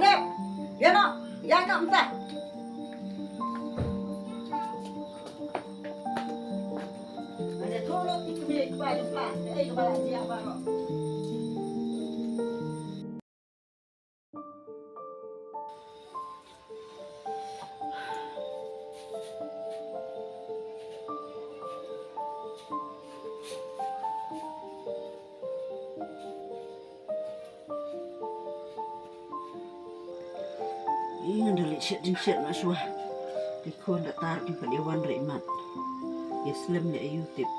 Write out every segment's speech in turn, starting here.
đẹp. Ya no, ya kamu tak. Ada tolong itu dia kepada pelan. Kepada siapa kok? Ini dah siap masuk. Dikon dah tarik di Dewan Rahmat. Islam ni YouTube.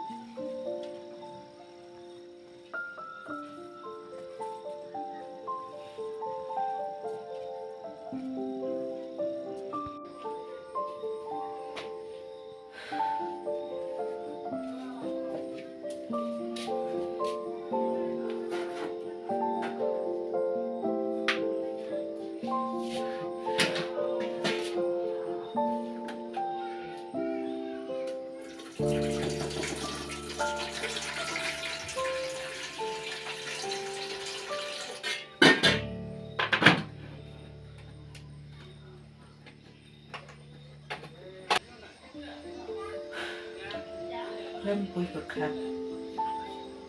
Lâm vui cực khát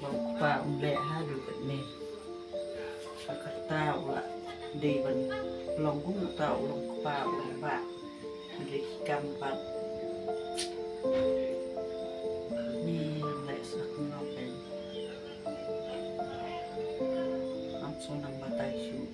bọc vào lẹ ha được bệnh nè các tao là đi bên lòng cũng tao lòng vào lòng bạc đi cam bạc nè lẹ sắc ngọc đến ăn xong nằm bàn tay xuống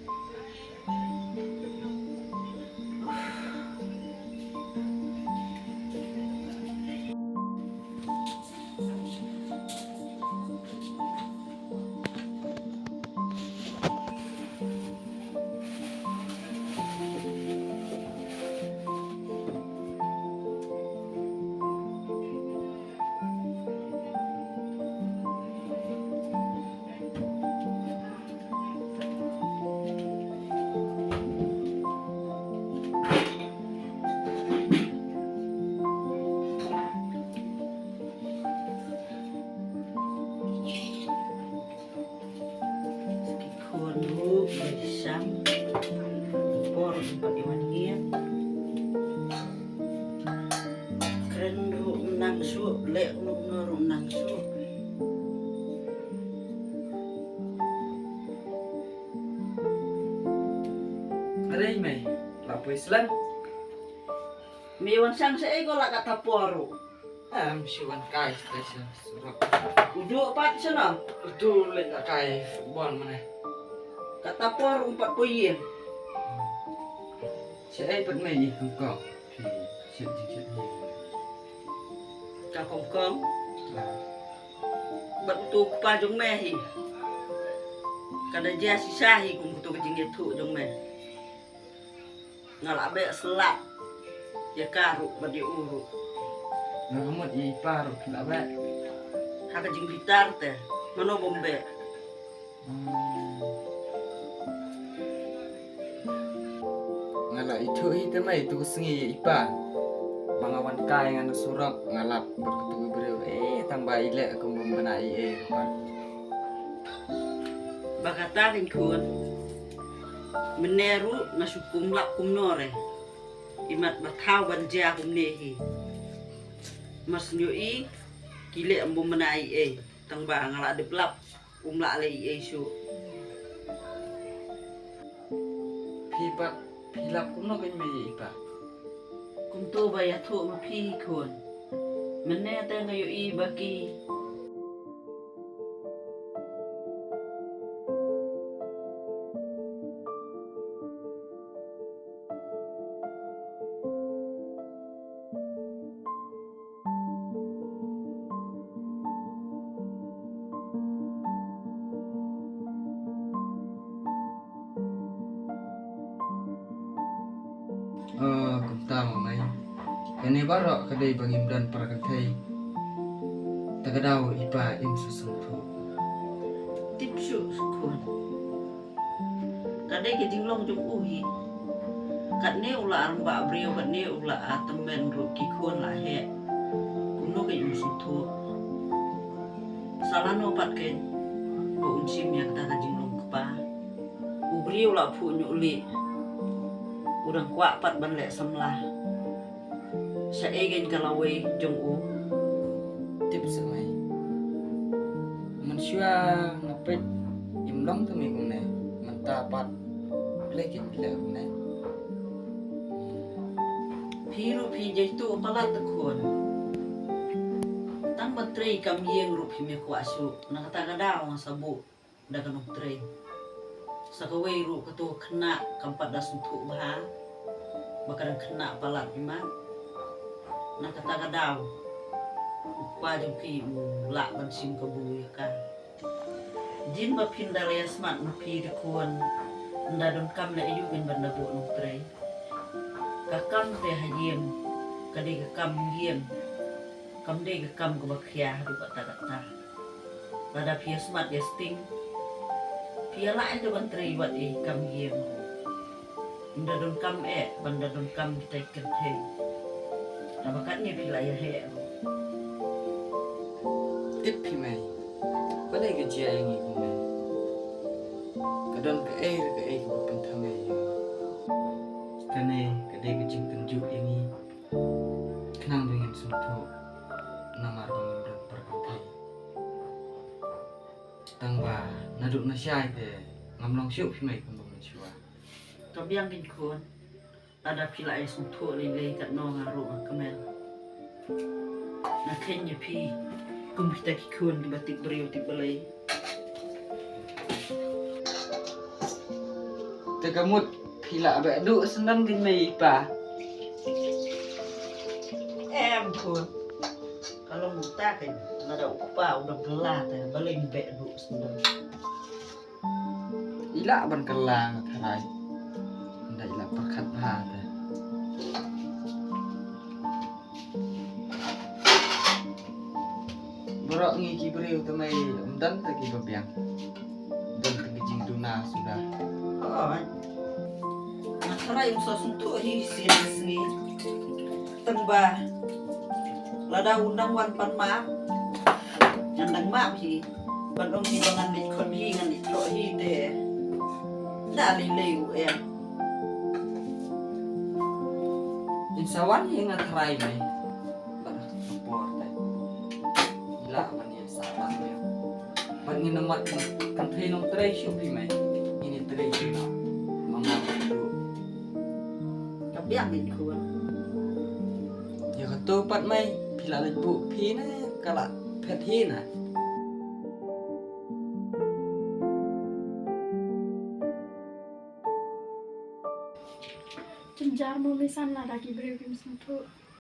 Sam por bagaimana dia keren nang su lek nang su Ada mày lapo Islam miwan sang saya ko la kata poru siwan kai stasiun surat uduk pat sana itu lek kai bon mana kata poru 40 yen sẽ vẫn mày nhìn không có thì chuyện gì chuyện gì ka kong là bat tu pa jong me hi kada dia sisa hi kum tu jing thu jong me ngala be selak ya karu bat di uru nó có một gì paru là vậy ha ka jing gitar te mano bombe ngala itu itu mah itu sengi ipa bangawan kai ngana surak ngalap berketu beriu tambah ilek aku membenai kan bakata rin kun meneru nasukum lak kumnore imat bathaw banja kumnehi mas nyoi kile ambo menai tangba ngala deplap umla le su pipat pilap kuno kan mai ipa kumto baya thu ma phi kun mene ta ngayo I baki cũng tahu mai ini baru kedai bangim dan para kedai tagadau ipa im susungtu tipsu kun kade ke jinglong jong uhi kat ne ula arba brio kat ne ula atemen ru ki kun la he kuno ke musu tu salano pat ke bu unsim ya kata jinglong kepa u brio la pu nyuli Udang kuat pat ban lek samlah. Sa egen kalawe jong u. Tips mai. Manusia ngapet imlong tu mi gune. Mentapat lekin le gune. Piru pi jaitu palat tekun. Tang batrei kam yeng ru pi me kuasu. Nakata kadao nga sabu. Dagan uktrei. Sa kawai ru ketu kena kampat das untuk baha. Bakadang kena palat ima. Nakata kadao. Wajib pi lak ban sim kabu ya kan. Jin ba pindah ya smart pi de kuan. Ndadon kam na iyu bin banda bu uktrei. Kakam te hayem kadi kakam yem kam de kakam ko bakya du kata lada pia smart ya sting pia la itu bantri wat kam yem benda don kam benda don kam kita ikan he tabakan ni pila ya he Tip pi mai. Balai ke jia yang iku mai. Kadon ke ko pentamai. Kane kadai kecing tunjuk ini kenang dengan suntuk namar dan perkantai tangba naduk nasyai te ngamlong siuk pimai kembang nasyua kabiang kin kun ada pila ya suntuk lele kat no ngaru kemen na kenya pi kumpita ki kun di batik beriu ti balai tegamut pila abe duk sendan kin mai pa kun kalau muta kan nada upa udah gelah teh balai be du sendal ila ban kelang tharai ndak ila perkat ha te borok ngiki beriu te mai umdan te ki babiang dan te jing duna sudah oh nakarai musa suntuk hi sini tengba lada undang wan pan maaf nyandang maaf hi bandong hi bangan mit kon hi ngan itro hi te dali leu insawan yang ngatrai mai barah kapor te ila man ya salah ya ban ni namat kan thei nong trai shu pi mai ini trai shu na mama tu kabiang kin kun ya ketupat mai pila lebu pi na kala pet hi na Cenjar mo misan na daki beriu kim suntuk.